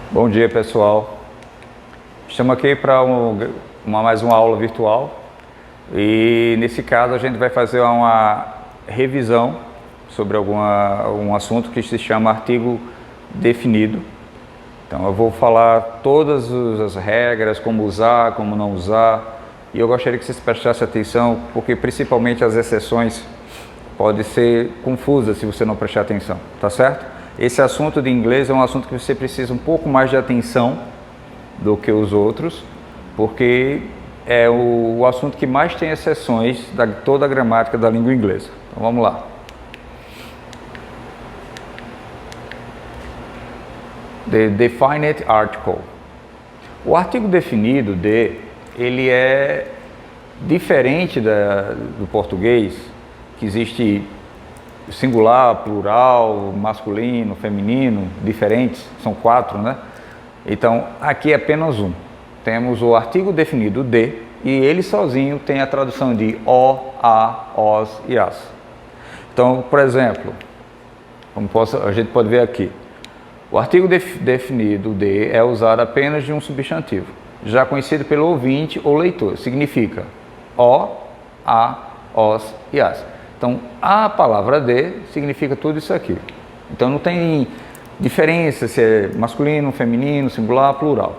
Bom dia, pessoal. Estamos aqui para mais uma aula virtual e nesse caso a gente vai fazer uma revisão sobre um assunto que se chama artigo definido. Então eu vou falar todas as regras, como usar, como não usar, e eu gostaria que vocês prestassem atenção porque principalmente as exceções podem ser confusas se você não prestar atenção, tá certo? Esse assunto de inglês é um assunto que você precisa um pouco mais de atenção do que os outros, porque é o assunto que mais tem exceções de toda a gramática da língua inglesa. Então vamos lá. The definite article. O artigo definido ele é diferente do português, que existe singular, plural, masculino, feminino, diferentes, são 4, né? Então, aqui é apenas um. Temos o artigo definido de, e ele sozinho tem a tradução de o, a, os e as. Então, por exemplo, a gente pode ver aqui, o artigo definido de é usado apenas de um substantivo, já conhecido pelo ouvinte ou leitor, significa o, a, os e as. Então, a palavra de significa tudo isso aqui. Então, não tem diferença se é masculino, feminino, singular, plural.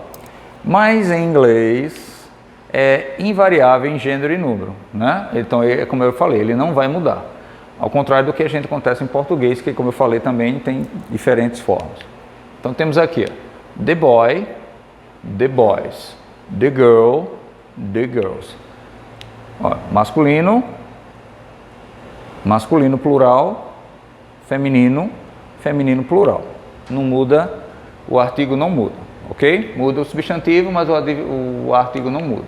Mas, em inglês, é invariável em gênero e número, né? Então, como eu falei, ele não vai mudar. Ao contrário do que a gente acontece em português, que, como eu falei, também tem diferentes formas. Então, temos aqui, ó, the boy, the boys, the girl, the girls. Ó, masculino plural, feminino plural. Não muda, o artigo não muda, ok? Muda o substantivo, mas o artigo não muda.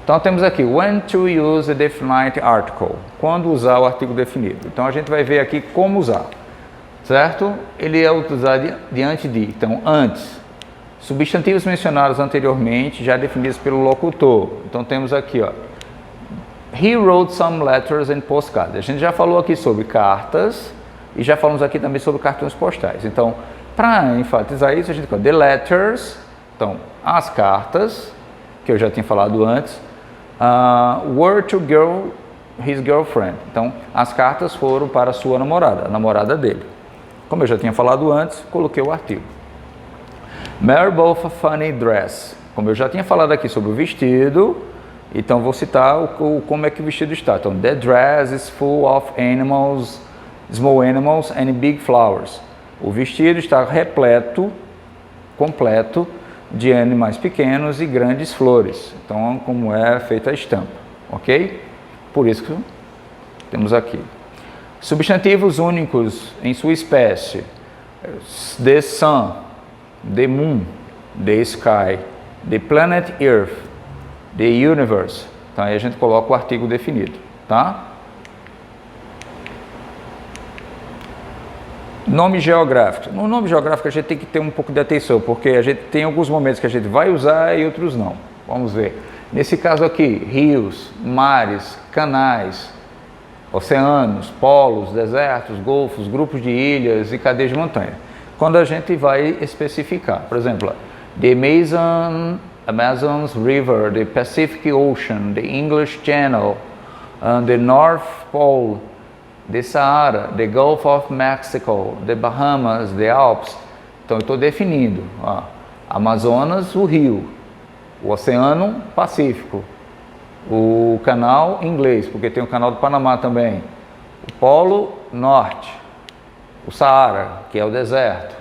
Então temos aqui, when to use a definite article, quando usar o artigo definido. Então a gente vai ver aqui como usar, certo? Ele é utilizado diante de, então antes, substantivos mencionados anteriormente, já definidos pelo locutor. Então temos aqui, ó, he wrote some letters and postcards. A gente já falou aqui sobre cartas e já falamos aqui também sobre cartões postais. Então, para enfatizar isso, a gente fala the letters, então, as cartas, que eu já tinha falado antes, were to his girlfriend. Então, as cartas foram para a sua namorada, a namorada dele. Como eu já tinha falado antes, coloquei o artigo. Mary bought a funny dress. Como eu já tinha falado aqui sobre o vestido, então vou citar como é que o vestido está. Então, the dress is full of animals, small animals and big flowers. O vestido está completo de animais pequenos e grandes flores. Então, como é feita a estampa, ok? Por isso que temos aqui. Substantivos únicos em sua espécie. The sun, the moon, the sky, the planet Earth, the universe. Então aí a gente coloca o artigo definido, tá? Nome geográfico. No nome geográfico a gente tem que ter um pouco de atenção, porque a gente tem alguns momentos que a gente vai usar e outros não. Vamos ver. Nesse caso aqui, rios, mares, canais, oceanos, polos, desertos, golfos, grupos de ilhas e cadeias de montanha. Quando a gente vai especificar, por exemplo, the Amazon's River, the Pacific Ocean, the English Channel, the North Pole, the Sahara, the Gulf of Mexico, the Bahamas, the Alps. Então eu estou definindo, ó, Amazonas, o rio, o Oceano Pacífico, o canal inglês, porque tem o canal do Panamá também, o Polo Norte, o Saara, que é o deserto.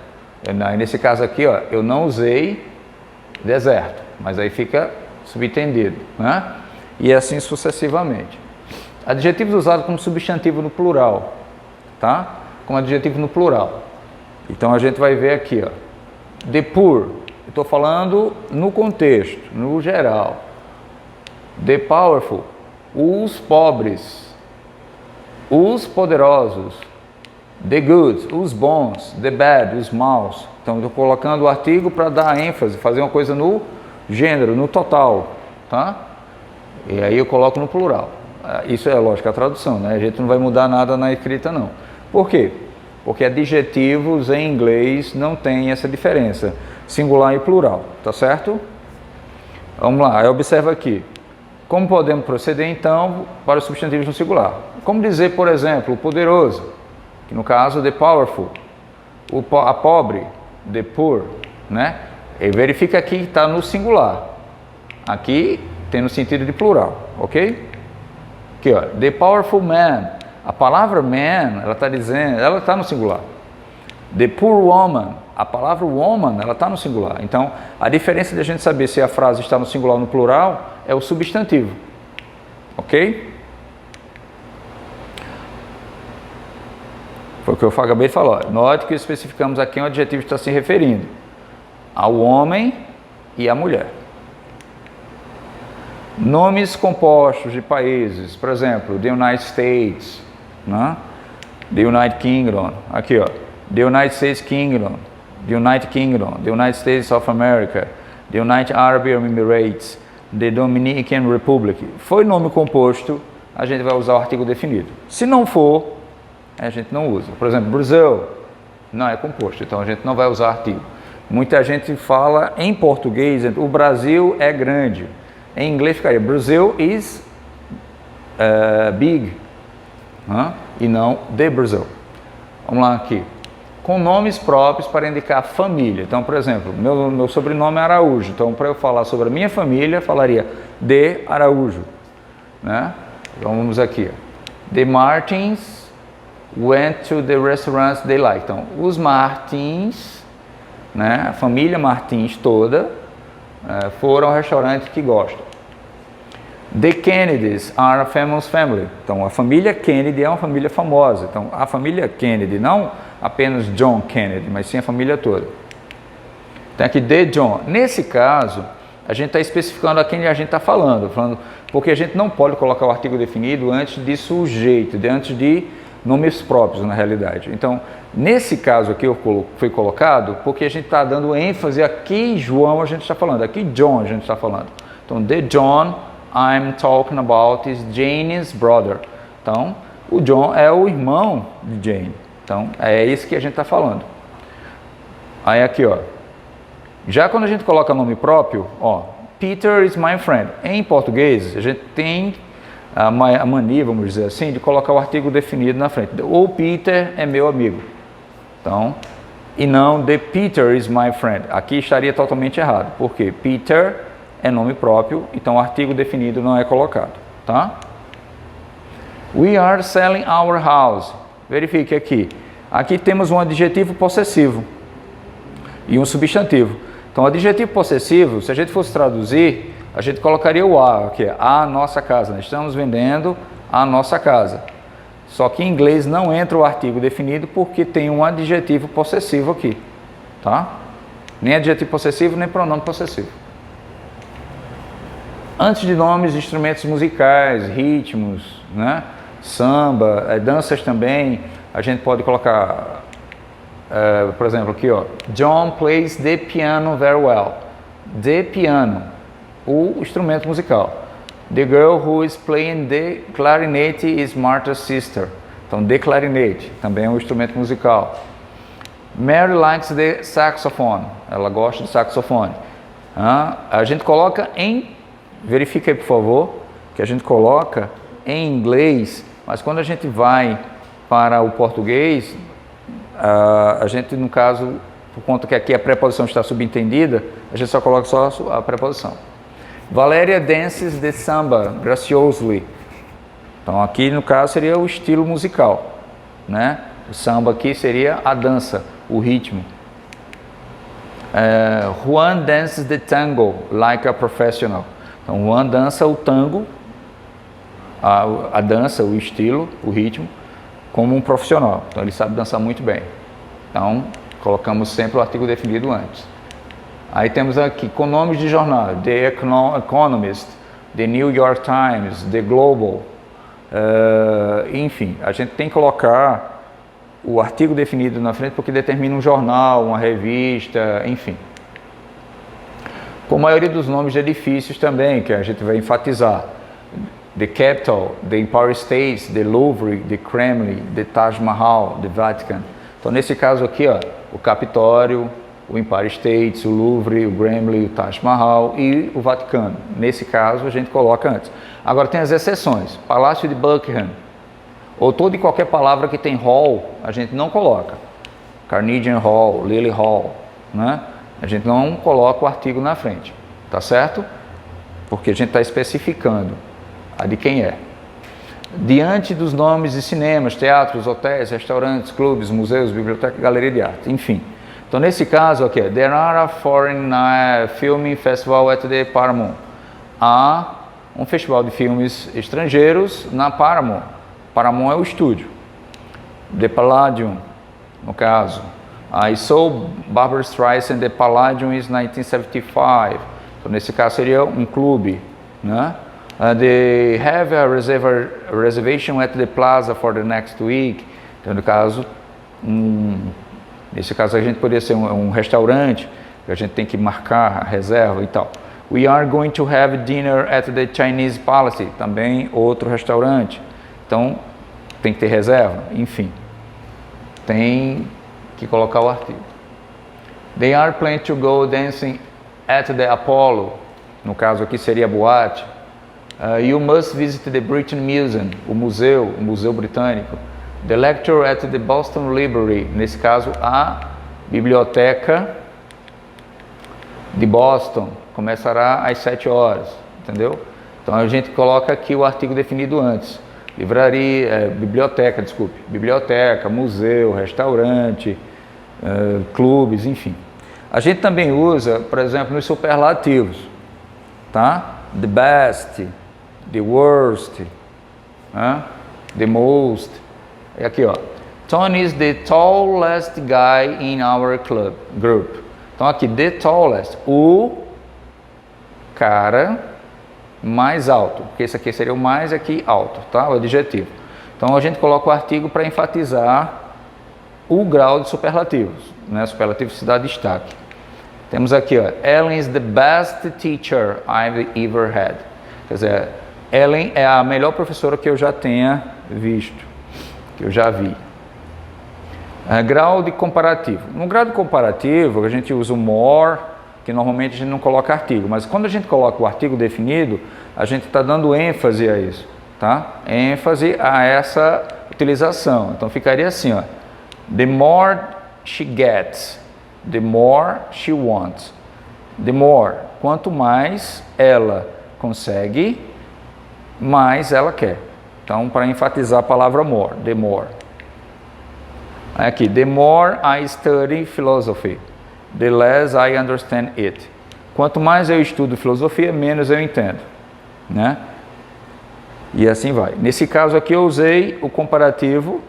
Nesse caso aqui, ó, eu não usei deserto, mas aí fica subentendido, né? E assim sucessivamente. Adjetivos usados como substantivo no plural, tá? Como adjetivo no plural. Então a gente vai ver aqui, ó, the poor, estou falando no contexto, no geral. The powerful, os pobres, os poderosos. The good, os bons. The bad, os maus. Então, estou colocando o artigo para dar ênfase, fazer uma coisa no gênero, no total, tá? E aí eu coloco no plural. Isso é lógico, a tradução, né? A gente não vai mudar nada na escrita, não. Por quê? Porque adjetivos em inglês não tem essa diferença. singular e plural, tá certo? Vamos lá, aí observa aqui. Como podemos proceder, então, para os substantivos no singular? Como dizer, por exemplo, o poderoso, que no caso, the powerful, a pobre, the poor, né? E verifica aqui que está no singular. Aqui tem no sentido de plural, ok? Aqui, ó, the powerful man. A palavra man, ela está dizendo, ela está no singular. The poor woman, a palavra woman, ela está no singular. Então, a diferença de a gente saber se a frase está no singular ou no plural é o substantivo, ok? Foi o que eu acabei de falar. Note que especificamos a quem o adjetivo está se referindo: ao homem e à mulher. Nomes compostos de países, por exemplo, the United States, né? The United Kingdom, aqui ó, the United States Kingdom, the United Kingdom, the United States of America, the United Arab Emirates, the Dominican Republic. Foi nome composto, a gente vai usar o artigo definido. Se não for, a gente não usa. Por exemplo, Brasil não é composto, então a gente não vai usar artigo. Muita gente fala em português, o Brasil é grande. Em inglês ficaria Brazil is big, e não the Brazil. Vamos lá aqui. Com nomes próprios para indicar família. Então, por exemplo, meu sobrenome é Araújo. Então, para eu falar sobre a minha família, falaria de Araújo, né? Então, vamos aqui. The Martins went to the restaurants they like. Então, os Martins, né, a família Martins toda, foram ao restaurante que gostam. The Kennedys are a famous family. Então, a família Kennedy é uma família famosa. Então, a família Kennedy, não apenas John Kennedy, mas sim a família toda. Tem aqui The John. Nesse caso, a gente está especificando a quem a gente está falando, porque a gente não pode colocar o artigo definido antes de sujeito, antes de nomes próprios, na realidade. Então, nesse caso aqui foi colocado porque a gente está dando ênfase a que João a gente está falando, a que John a gente está falando. Então, the John I'm talking about is Jane's brother. Então, o John é o irmão de Jane. Então, é isso que a gente está falando. Aí aqui, ó. Já quando a gente coloca nome próprio, ó, Peter is my friend. Em português, a gente tem a mania, vamos dizer assim, de colocar o artigo definido na frente. O Peter é meu amigo. Então, e não the Peter is my friend. Aqui estaria totalmente errado, porque Peter é nome próprio, então o artigo definido não é colocado, tá? We are selling our house. Verifique aqui. Aqui temos um adjetivo possessivo e um substantivo. Então, o adjetivo possessivo, se a gente fosse traduzir, a gente colocaria o a, que é a nossa casa. Nós estamos vendendo a nossa casa. Só que em inglês não entra o artigo definido porque tem um adjetivo possessivo aqui, tá? Nem adjetivo possessivo, nem pronome possessivo. Antes de nomes, instrumentos musicais, ritmos, né? Samba, danças também, a gente pode colocar, por exemplo, aqui, ó, John plays the piano very well. The piano, o instrumento musical. The girl who is playing the clarinet is Martha's sister. Então, the clarinet também é um instrumento musical. Mary likes the saxophone. Ela gosta de saxofone. A gente coloca verifica aí, por favor, que a gente coloca em inglês, mas quando a gente vai para o português, a gente, no caso, por conta que aqui a preposição está subentendida, a gente só coloca só a preposição. Valéria dances the samba graciously. Então, aqui, no caso, seria o estilo musical, né? O samba aqui seria a dança, o ritmo. Juan dances the tango like a professional. Então, Juan dança o tango, a dança, o estilo, o ritmo, como um profissional. Então, ele sabe dançar muito bem. Então, colocamos sempre o artigo definido antes. Aí temos aqui, com nomes de jornal, The Economist, The New York Times, The Global, enfim, a gente tem que colocar o artigo definido na frente porque determina um jornal, uma revista, enfim. Com a maioria dos nomes de edifícios também, que a gente vai enfatizar. The Capitol, the Empire State, the Louvre, the Kremlin, the Taj Mahal, the Vatican. Então, nesse caso aqui, ó, o Capitólio, o Empire State, o Louvre, o Kremlin, o Taj Mahal e o Vaticano. Nesse caso, a gente coloca antes. Agora tem as exceções. Palácio de Buckingham, ou toda e qualquer palavra que tem hall, a gente não coloca. Carnelian Hall, Lily Hall, né? A gente não coloca o artigo na frente, tá certo? Porque a gente está especificando a de quem é. Diante dos nomes de cinemas, teatros, hotéis, restaurantes, clubes, museus, biblioteca, galeria de arte, enfim. Então, nesse caso aqui, there are a foreign film festival at the Paramount. Há um festival de filmes estrangeiros na Paramount. Paramount é o estúdio. The Palladium, no caso. I saw Barbra Streisand The Palladium in 1975. Então, nesse caso, seria um clube, né? They have a reservation at the plaza for the next week. Então, no caso, nesse caso a gente poderia ser um restaurante, que a gente tem que marcar a reserva e tal. We are going to have dinner at the Chinese Palace, também outro restaurante. Então, tem que ter reserva, enfim. Tem que colocar o artigo. They are planning to go dancing at the Apollo. No caso aqui seria boate. You must visit the British Museum, o museu britânico. The lecture at the Boston Library, nesse caso a biblioteca de Boston, começará às 7 horas, entendeu? Então a gente coloca aqui o artigo definido antes. Biblioteca, museu, restaurante, clubes, enfim. A gente também usa, por exemplo, nos superlativos, tá? The best, the worst, the most. E aqui, ó. Tony is the tallest guy in our group. Então aqui, the tallest, o cara mais alto, porque esse aqui seria o mais, aqui alto, tá? O adjetivo. Então a gente coloca o artigo para enfatizar o grau de superlativos, né? Superlativo se dá destaque. Temos aqui, ó, Ellen is the best teacher I've ever had. Quer dizer, Ellen é a melhor professora que eu já tenha visto, que eu já vi. Grau de comparativo. No grau de comparativo, a gente usa o more, que normalmente a gente não coloca artigo, mas quando a gente coloca o artigo definido, a gente está dando ênfase a isso, tá? ênfase a essa utilização. Então ficaria assim, ó, the more she gets, the more she wants. The more, quanto mais ela consegue, mais ela quer. Então, para enfatizar a palavra more, the more. Aqui, the more I study philosophy, the less I understand it. Quanto mais eu estudo filosofia, menos eu entendo, né? E assim vai. Nesse caso aqui eu usei o comparativo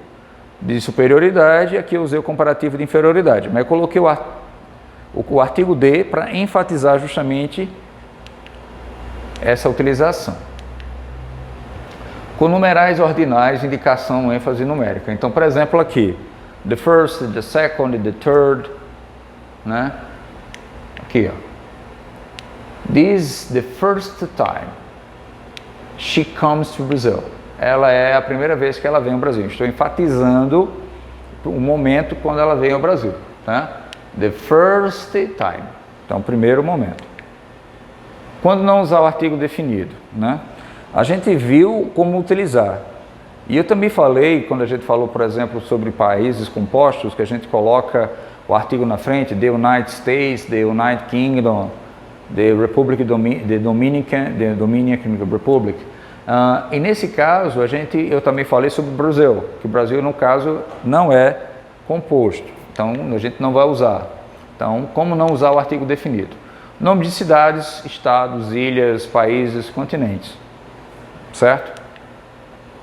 de superioridade, aqui eu usei o comparativo de inferioridade, mas eu coloquei o artigo de para enfatizar justamente essa utilização. Com numerais ordinais, indicação, ênfase numérica. Então, por exemplo, aqui, the first, the second, the third, né? Aqui, ó. This the first time she comes to Brazil. Ela é a primeira vez que ela vem ao Brasil. Estou enfatizando o momento quando ela vem ao Brasil, tá? The first time. Então, primeiro momento. Quando não usar o artigo definido, né? A gente viu como utilizar. E eu também falei, quando a gente falou, por exemplo, sobre países compostos, que a gente coloca o artigo na frente, the United States, the United Kingdom, the Republic, the Dominican Republic. E nesse caso, eu também falei sobre o Brasil, que o Brasil, no caso, não é composto. Então, a gente não vai usar. Então, como não usar o artigo definido? Nome de cidades, estados, ilhas, países, continentes. Certo?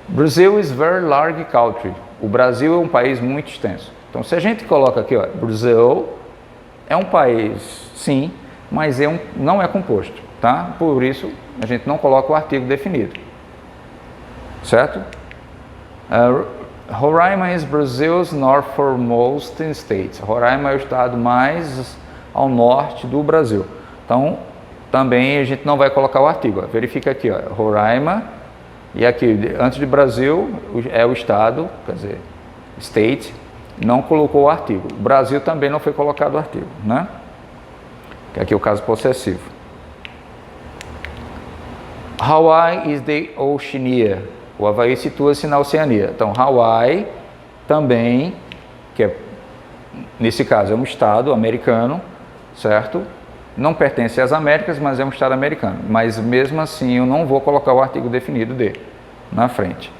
Brazil is very large country. O Brasil é um país muito extenso. Então, se a gente coloca aqui, ó, Brasil é um país, sim, mas não é composto, tá? Por isso, a gente não coloca o artigo definido. Certo? Roraima is Brazil's northernmost state. Roraima é o estado mais ao norte do Brasil. Então, também a gente não vai colocar o artigo. Ó. Verifica aqui, ó, Roraima, e aqui, antes de Brasil, é o estado, quer dizer, state, não colocou o artigo. O Brasil também não foi colocado o artigo, né? Que aqui é o caso possessivo. Hawaii is the Oceania. O Havaí situa-se na Oceania. Então, Hawaii também, que é, nesse caso é um estado americano, certo? Não pertence às Américas, mas é um estado americano. Mas mesmo assim eu não vou colocar o artigo definido de na frente,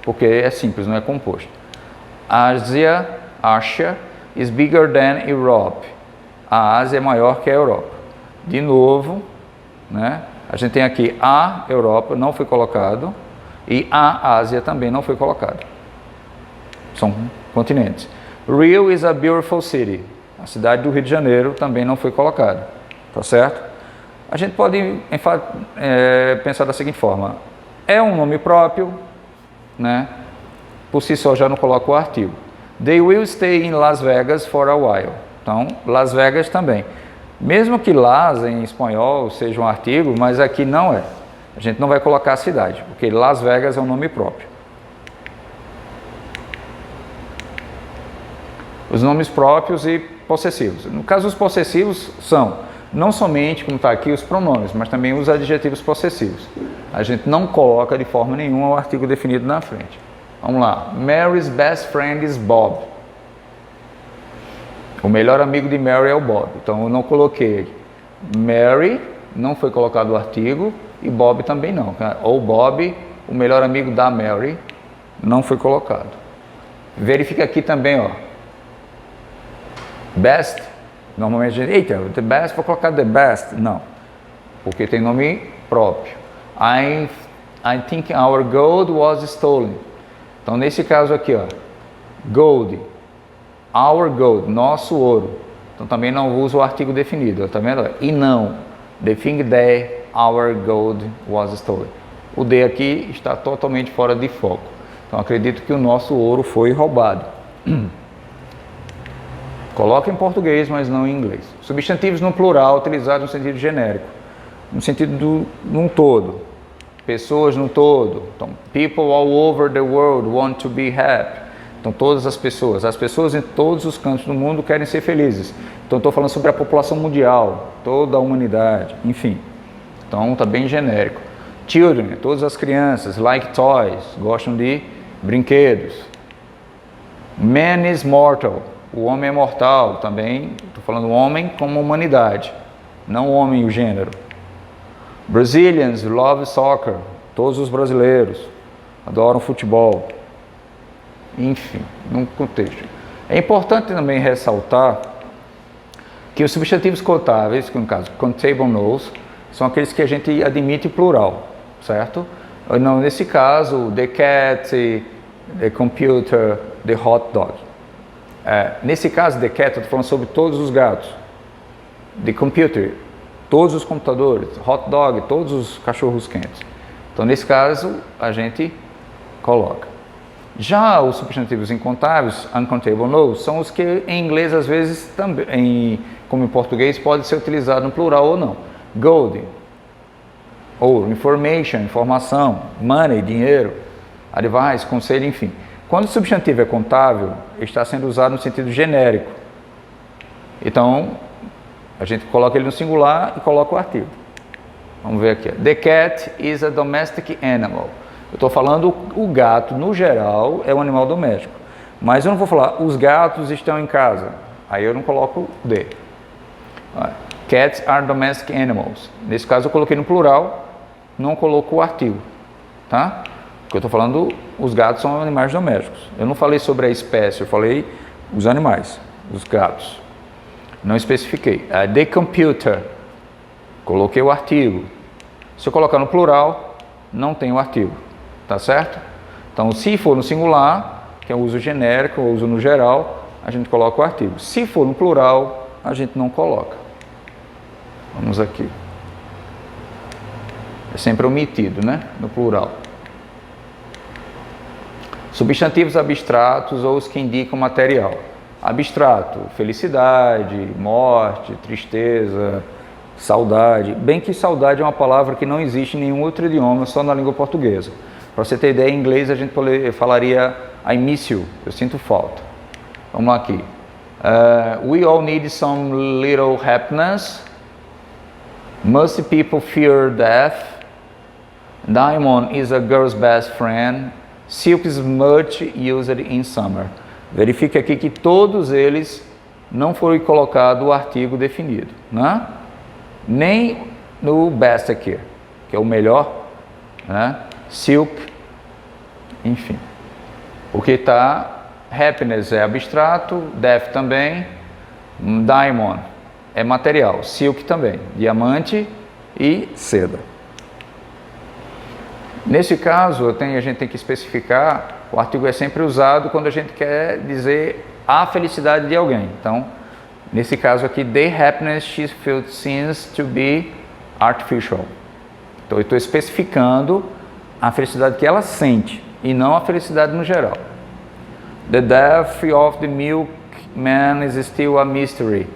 porque é simples, não é composto. Asia is bigger than Europe. A Ásia é maior que a Europa. De novo, né? A gente tem aqui a Europa, não foi colocado, e a Ásia também não foi colocado. São continentes. Rio is a beautiful city. A cidade do Rio de Janeiro também não foi colocada. Tá certo? A gente pode pensar da seguinte forma. É um nome próprio, né? Por si só já não coloca o artigo. They will stay in Las Vegas for a while. Então, Las Vegas também. Mesmo que Las em espanhol seja um artigo, mas aqui não é. A gente não vai colocar a cidade, porque Las Vegas é um nome próprio. Os nomes próprios e possessivos. No caso, os possessivos são não somente, como está aqui, os pronomes, mas também os adjetivos possessivos. A gente não coloca de forma nenhuma o artigo definido na frente. Vamos lá. Mary's best friend is Bob. O melhor amigo de Mary é o Bob. Então eu não coloquei Mary, não foi colocado o artigo, e Bob também não. Ou Bob, o melhor amigo da Mary, não foi colocado. Verifica aqui também, ó. Best, normalmente a gente, eita, the best, vou colocar the best. Não, porque tem nome próprio. I think our gold was stolen. Então nesse caso aqui, ó, gold, our gold, nosso ouro. Então também não uso o artigo definido, tá vendo? E não, the thing that our gold was stolen. O D aqui está totalmente fora de foco. Então acredito que o nosso ouro foi roubado. Coloca em português, mas não em inglês. Substantivos no plural, utilizados no sentido genérico, no sentido num todo. Pessoas no todo. Então, people all over the world want to be happy. Então, todas as pessoas em todos os cantos do mundo querem ser felizes. Então, estou falando sobre a população mundial, toda a humanidade, enfim. Então, está bem genérico. Children, todas as crianças, like toys, gostam de brinquedos. Man is mortal. O homem é mortal, também estou falando homem como humanidade, não homem o gênero. Brazilians love soccer, todos os brasileiros adoram futebol. Enfim, num contexto. É importante também ressaltar que os substantivos contáveis, que no caso contable knows, são aqueles que a gente admite plural, certo? Não, nesse caso, the cat, the computer, the hot dog. Nesse caso, the cat, eu estou falando sobre todos os gatos. The computer, todos os computadores. Hot dog, todos os cachorros quentes. Então, nesse caso, a gente coloca. Já os substantivos incontáveis, uncontable knows, são os que em inglês, às vezes, também, como em português, pode ser utilizado no plural ou não. Gold, ouro, information, informação, money, dinheiro, advice, conselho, enfim. Quando o substantivo é contável, está sendo usado no sentido genérico. Então, a gente coloca ele no singular e coloca o artigo. Vamos ver aqui. The cat is a domestic animal. Eu estou falando o gato, no geral, é um animal doméstico. Mas eu não vou falar, os gatos estão em casa. Aí eu não coloco the. Cats are domestic animals. Nesse caso eu coloquei no plural, não coloco o artigo. Tá? Porque eu estou falando, os gatos são animais domésticos. Eu não falei sobre a espécie, eu falei os animais, os gatos. Não especifiquei. The computer, coloquei o artigo. Se eu colocar no plural, não tem o artigo. Tá certo? Então, se for no singular, que é o uso genérico, ou uso no geral, a gente coloca o artigo. Se for no plural, a gente não coloca. Vamos aqui. É sempre omitido, né? No plural. Substantivos abstratos ou os que indicam material. Abstrato, felicidade, morte, tristeza, saudade. Bem que saudade é uma palavra que não existe em nenhum outro idioma, só na língua portuguesa. Para você ter ideia, em inglês a gente falaria I miss you, eu sinto falta. Vamos lá aqui. We all need some little happiness. Most people fear death. Diamond is a girl's best friend. Silk is much used in summer. Verifique aqui que todos eles não foi colocado o artigo definido, né? Nem no best aqui, que é o melhor, né? Silk, enfim. O que está, happiness é abstrato, death também, diamond é material, silk também, diamante e seda. Nesse caso, a gente tem que especificar, o artigo é sempre usado quando a gente quer dizer a felicidade de alguém. Então, nesse caso aqui, the happiness she feels seems to be artificial. Então, eu estou especificando a felicidade que ela sente e não a felicidade no geral. The death of the milkman is still a mystery.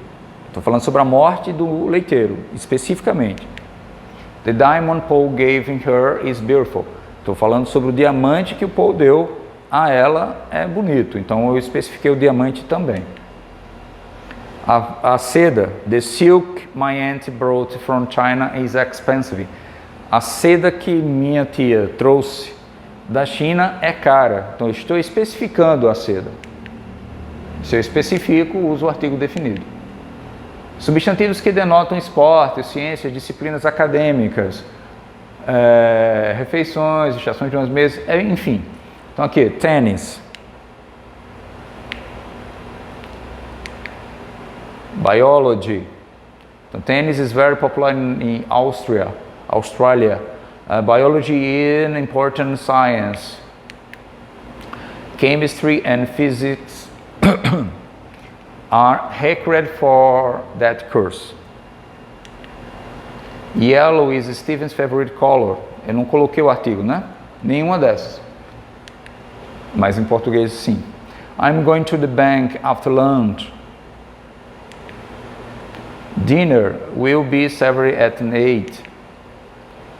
Estou falando sobre a morte do leiteiro, especificamente. The diamond Paul gave her is beautiful. Estou falando sobre o diamante que o Paul deu a ela, é bonito. Então eu especifiquei o diamante também. A seda, the silk my aunt brought from China is expensive. A seda que minha tia trouxe da China é cara. Então eu estou especificando a seda. Se eu especifico, uso o artigo definido. Substantivos que denotam esporte, ciências, disciplinas acadêmicas, refeições, estações de 11 meses, enfim. Então aqui, tênis. Biology. Então, tênis is very popular in Australia. Biology is an important science. Chemistry and physics are required for that course. Yellow is Stephen's favorite color. Eu não coloquei o artigo, né? Nenhuma dessas. Mas em português, sim. I'm going to the bank after lunch. Dinner will be served at 8.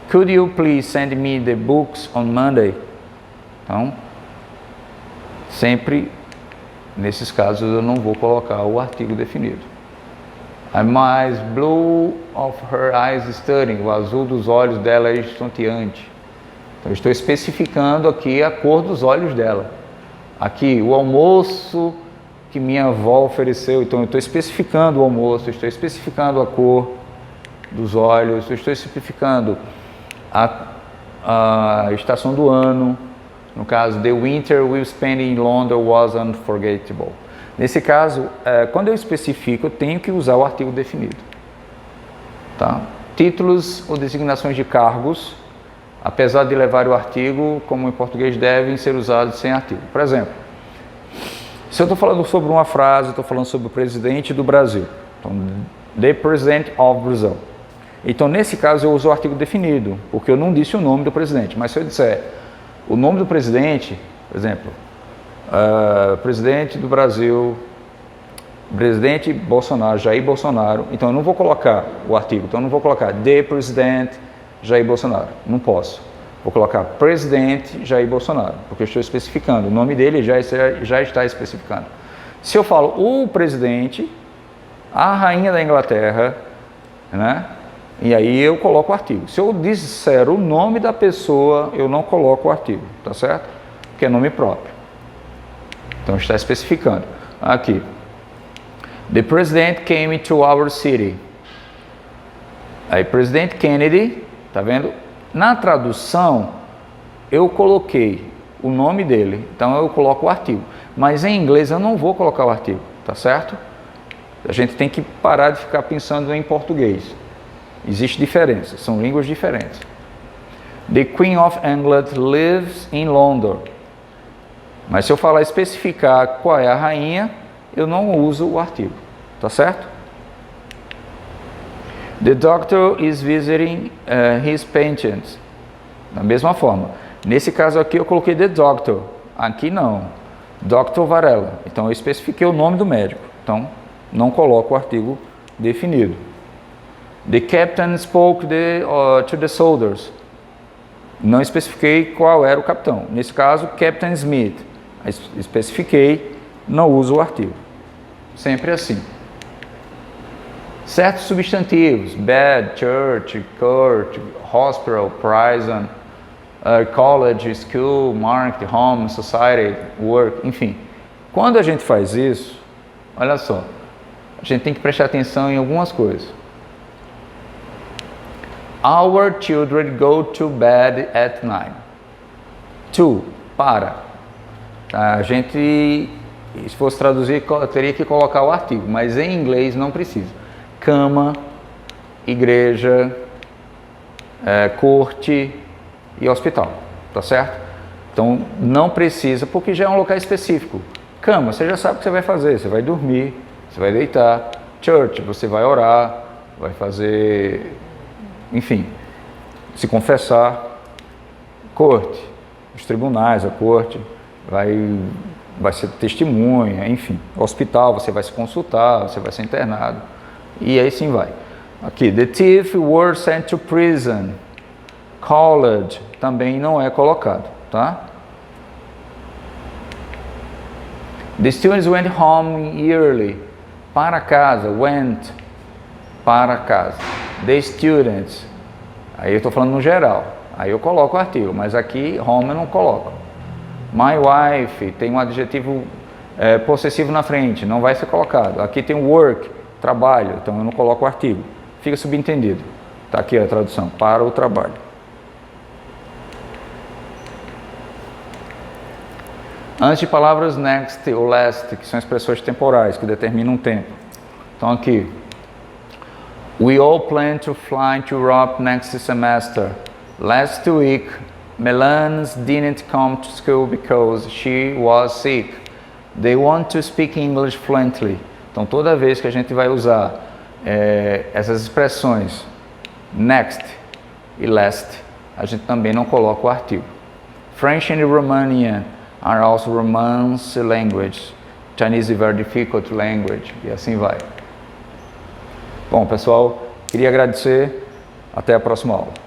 Could you please send me the books on Monday? Então, sempre nesses casos eu não vou colocar o artigo definido. I'm eyes blue of her eyes studying. O azul dos olhos dela é estonteante. Então, eu estou especificando aqui a cor dos olhos dela. Aqui, o almoço que minha avó ofereceu. Então, eu estou especificando o almoço, estou especificando a cor dos olhos, estou especificando a estação do ano. No caso, the winter we spent in London was unforgettable. Nesse caso, quando eu especifico, eu tenho que usar o artigo definido. Tá? Títulos ou designações de cargos, apesar de levar o artigo, como em português, devem ser usados sem artigo. Por exemplo, se eu estou falando sobre uma frase, estou falando sobre o presidente do Brasil. Então, the President of Brazil. Então, nesse caso, eu uso o artigo definido, porque eu não disse o nome do presidente. Mas se eu disser o nome do presidente, por exemplo, presidente do Brasil, presidente Bolsonaro, Jair Bolsonaro, então eu não vou colocar o artigo, então eu não vou colocar the President Jair Bolsonaro, não posso. Vou colocar presidente Jair Bolsonaro, porque eu estou especificando, o nome dele já está especificando. Se eu falo o presidente, a rainha da Inglaterra, né? E aí eu coloco o artigo. Se eu disser o nome da pessoa, eu não coloco o artigo, tá certo? Porque é nome próprio. Então está especificando. Aqui. The president came to our city. Aí, presidente Kennedy, tá vendo? Na tradução, eu coloquei o nome dele, então eu coloco o artigo. Mas em inglês eu não vou colocar o artigo, tá certo? A gente tem que parar de ficar pensando em português. Existe diferença, são línguas diferentes. The Queen of England lives in London. Mas se eu falar especificar qual é a rainha, eu não uso o artigo, tá certo? The doctor is visiting his patients. Da mesma forma. Nesse caso aqui eu coloquei the doctor. Aqui não. Dr. Varela. Então eu especifiquei o nome do médico. Então não coloco o artigo definido. The captain spoke to the soldiers. Não especifiquei qual era o capitão. Nesse caso, Captain Smith. Especifiquei não usa o artigo. Sempre assim. Certos substantivos, bed, church, court, hospital, prison, college, school, market, home, society, work, enfim. Quando a gente faz isso, olha só, a gente tem que prestar atenção em algumas coisas. Our children go to bed at night. To, para. A gente, se fosse traduzir, teria que colocar o artigo, mas em inglês não precisa. Cama, igreja, corte e hospital, tá certo? Então não precisa, porque já é um local específico. Cama, você já sabe o que você vai fazer, você vai dormir, você vai deitar. Church, você vai orar, vai fazer, enfim, se confessar. Corte, os tribunais, a corte, vai ser testemunha, enfim. Hospital, você vai se consultar, você vai ser internado. E aí sim vai. Aqui, the thief were sent to prison. College também não é colocado, tá? The students went home early. Para casa, went, para casa. The students, aí eu estou falando no geral, aí eu coloco o artigo, mas aqui home eu não coloco. My wife, tem um adjetivo possessivo na frente, não vai ser colocado. Aqui tem work, trabalho, então eu não coloco o artigo. Fica subentendido. Está aqui a tradução, para o trabalho. Antes de palavras next ou last, que são expressões temporais, que determinam um tempo. Então aqui, we all plan to fly to Europe next semester. Last week, Melanie didn't come to school because she was sick. They want to speak English fluently. Então toda vez que a gente vai usar essas expressões next e last, a gente também não coloca o artigo. French and Romanian are also Romance language. Chinese is very difficult language. E assim vai. Bom, pessoal, queria agradecer. Até a próxima aula.